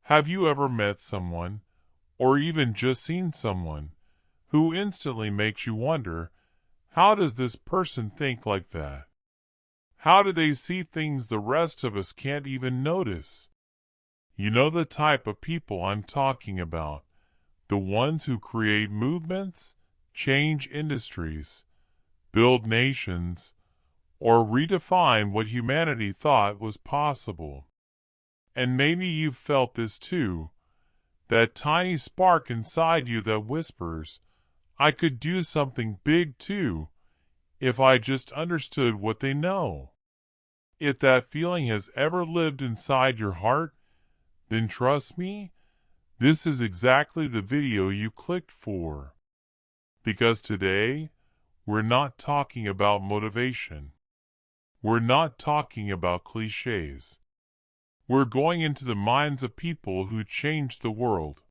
Have you ever met someone, or even just seen someone, who instantly makes you wonder, how does this person think like that? How do they see things the rest of us can't even notice? You know the type of people I'm talking about, the ones who create movements, change industries, build nations, or redefine what humanity thought was possible. And maybe you've felt this too, that tiny spark inside you that whispers, I could do something big too, if I just understood what they know. If that feeling has ever lived inside your heart, then trust me, this is exactly the video you clicked for. Because today, we're not talking about motivation. We're not talking about cliches. We're going into the minds of people who changed the world.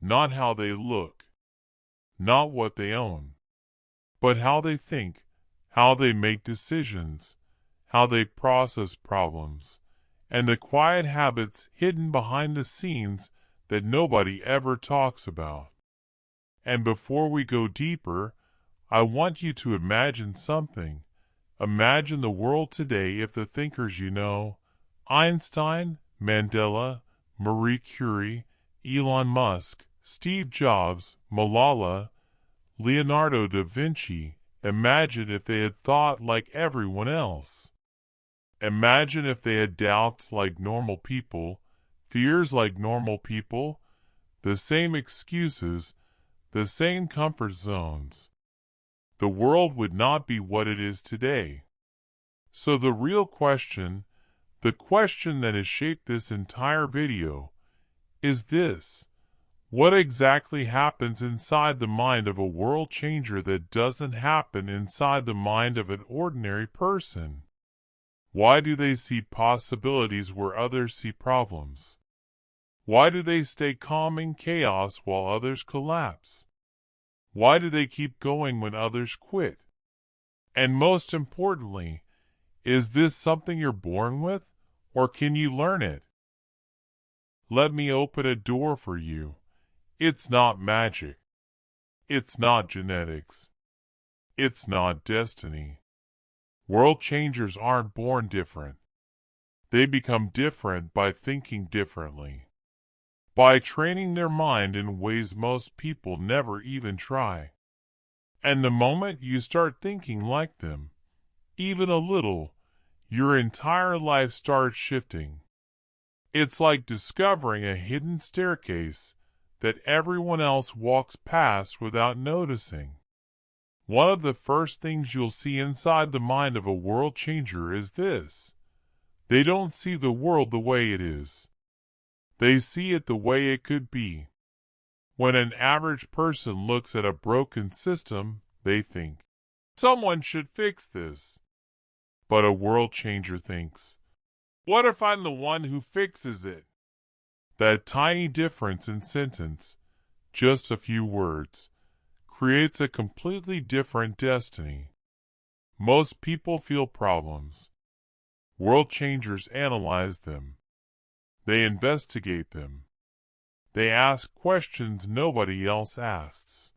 Not how they look, not what they own, but how they think, how they make decisions, how they process problems, and the quiet habits hidden behind the scenes that nobody ever talks about. And before we go deeper, I want you to imagine something. Imagine the world today if the thinkers you know, Einstein, Mandela, Marie Curie, Elon Musk, Steve Jobs, Malala, Leonardo da Vinci, imagine if they had thought like everyone else. Imagine if they had doubts like normal people, fears like normal people, the same excuses, the same comfort zones. The world would not be what it is today. So the real question, the question that has shaped this entire video, is this. What exactly happens inside the mind of a world changer that doesn't happen inside the mind of an ordinary person? Why do they see possibilities where others see problems? Why do they stay calm in chaos while others collapse? Why do they keep going when others quit? And most importantly, is this something you're born with, or can you learn it? Let me open a door for you. It's not magic. It's not genetics. It's not destiny. World changers aren't born different. They become different by thinking differently, by training their mind in ways most people never even try. And the moment you start thinking like them, even a little, your entire life starts shifting. It's like discovering a hidden staircase that everyone else walks past without noticing. One of the first things you'll see inside the mind of a world changer is this. They don't see the world the way it is. They see it the way it could be. When an average person looks at a broken system, they think, someone should fix this. But a world changer thinks, what if I'm the one who fixes it? That tiny difference in sentence, just a few words, creates a completely different destiny. Most people feel problems. World changers analyze them. They investigate them. They ask questions nobody else asks.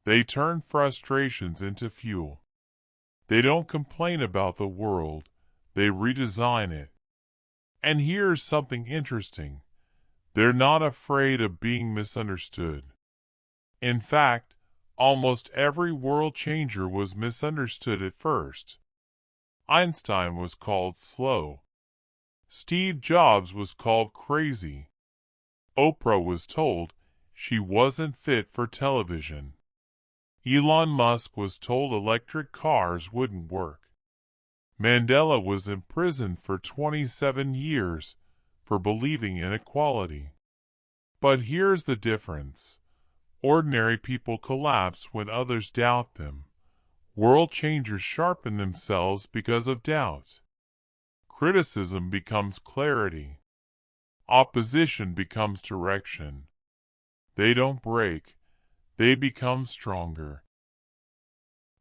They turn frustrations into fuel. They don't complain about the world. They redesign it. And here's something interesting. They're not afraid of being misunderstood. In fact, almost every world changer was misunderstood at first. Einstein was called slow. Steve Jobs was called crazy. Oprah was told she wasn't fit for television. Elon Musk was told electric cars wouldn't work. Mandela was imprisoned for 27 years for believing in equality. But here's the difference. Ordinary people collapse when others doubt them. World changers sharpen themselves because of doubt. Criticism becomes clarity. Opposition becomes direction. They don't break. They become stronger.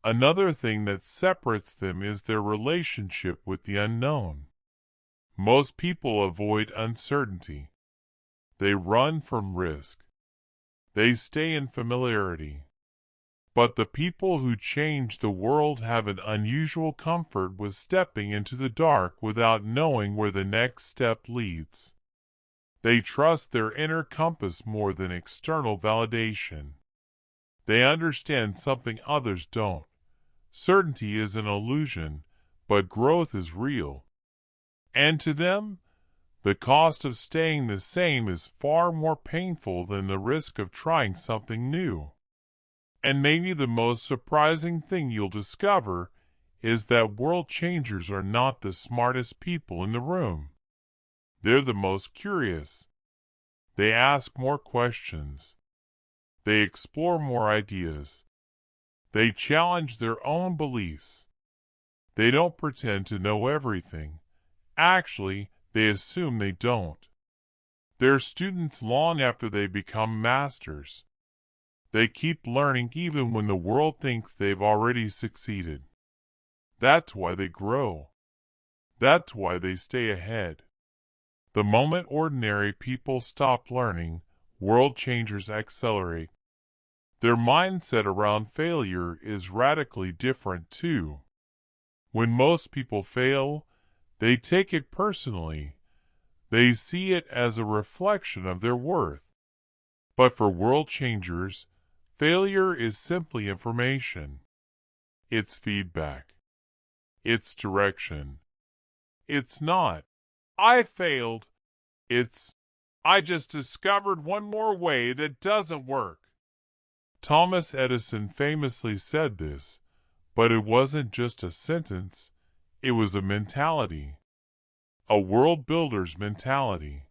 Another thing that separates them is their relationship with the unknown. Most people avoid uncertainty. They run from risk. They stay in familiarity. But the people who change the world have an unusual comfort with stepping into the dark without knowing where the next step leads. They trust their inner compass more than external validation. They understand something others don't. Certainty is an illusion, but growth is real. And to them, the cost of staying the same is far more painful than the risk of trying something new. And maybe the most surprising thing you'll discover is that world changers are not the smartest people in the room. They're the most curious. They ask more questions. They explore more ideas. They challenge their own beliefs. They don't pretend to know everything. Actually, they assume they don't. They're students long after they become masters. They keep learning even when the world thinks they've already succeeded. That's why they grow. That's why they stay ahead. The moment ordinary people stop learning, world changers accelerate. Their mindset around failure is radically different too. When most people fail, they take it personally. They see it as a reflection of their worth. But for world changers, failure is simply information. It's feedback. It's direction. It's not, "I failed." It's, "I just discovered one more way that doesn't work." Thomas Edison famously said this, but it wasn't just a sentence, it was a mentality. A world builder's mentality.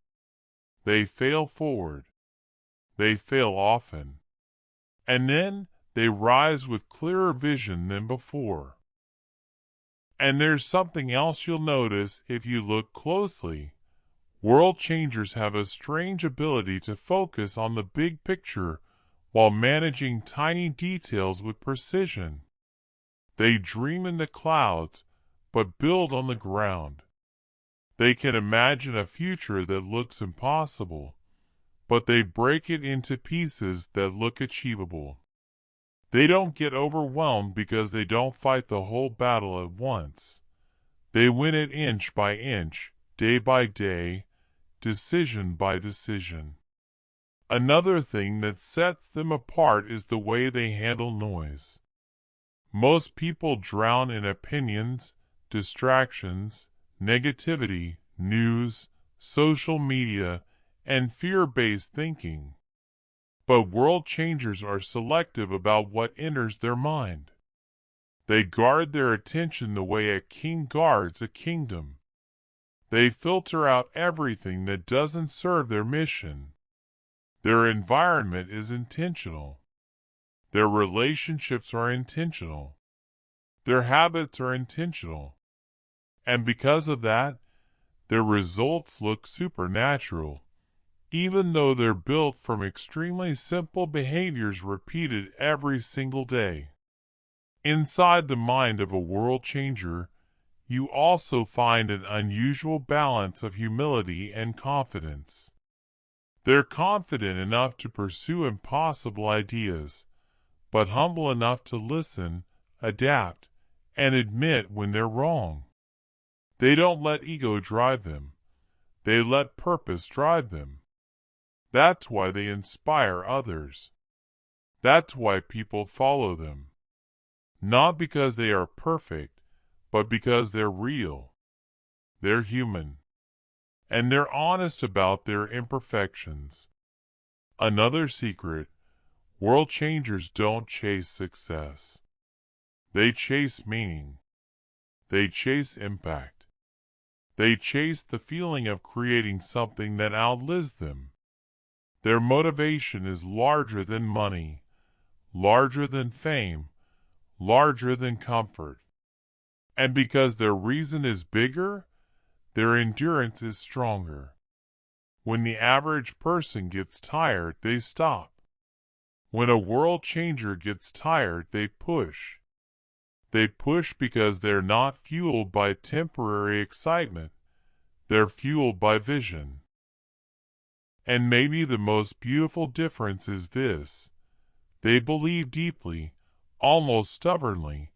They fail forward. They fail often. And then they rise with clearer vision than before. And there's something else you'll notice if you look closely. World changers have a strange ability to focus on the big picture while managing tiny details with precision. They dream in the clouds, but build on the ground. They can imagine a future that looks impossible, but they break it into pieces that look achievable. They don't get overwhelmed because they don't fight the whole battle at once. They win it inch by inch, day by day, decision by decision. Another thing that sets them apart is the way they handle noise. Most people drown in opinions, distractions, negativity, news, social media, and fear-based thinking. But world changers are selective about what enters their mind. They guard their attention the way a king guards a kingdom. They filter out everything that doesn't serve their mission. Their environment is intentional. Their relationships are intentional. Their habits are intentional. And because of that, their results look supernatural, even though they're built from extremely simple behaviors repeated every single day. Inside the mind of a world changer, you also find an unusual balance of humility and confidence. They're confident enough to pursue impossible ideas, but humble enough to listen, adapt, and admit when they're wrong. They don't let ego drive them. They let purpose drive them. That's why they inspire others. That's why people follow them. Not because they are perfect, but because they're real. They're human. And they're honest about their imperfections. Another secret, world changers don't chase success. They chase meaning. They chase impact. They chase the feeling of creating something that outlives them. Their motivation is larger than money, larger than fame, larger than comfort. And because their reason is bigger, their endurance is stronger. When the average person gets tired, they stop. When a world changer gets tired, they push. They push because they're not fueled by temporary excitement. They're fueled by vision. And maybe the most beautiful difference is this: they believe deeply, almost stubbornly,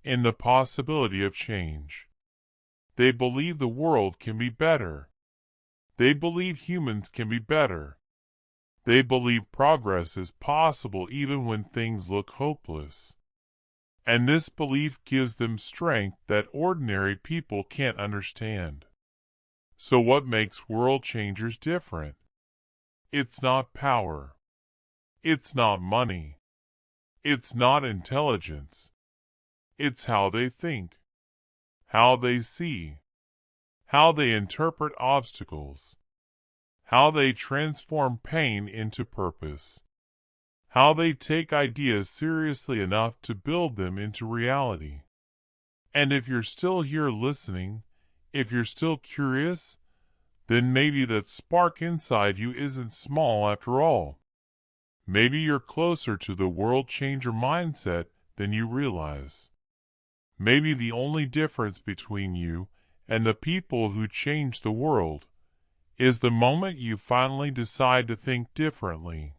in the possibility of change. They believe the world can be better. They believe humans can be better. They believe progress is possible even when things look hopeless. And this belief gives them strength that ordinary people can't understand. So what makes world changers different? It's not power. It's not money. It's not intelligence. It's how they think, how they see, how they interpret obstacles, how they transform pain into purpose, how they take ideas seriously enough to build them into reality. And if you're still here listening, if you're still curious, then maybe that spark inside you isn't small after all. Maybe you're closer to the world changer mindset than you realize. Maybe the only difference between you and the people who change the world is the moment you finally decide to think differently.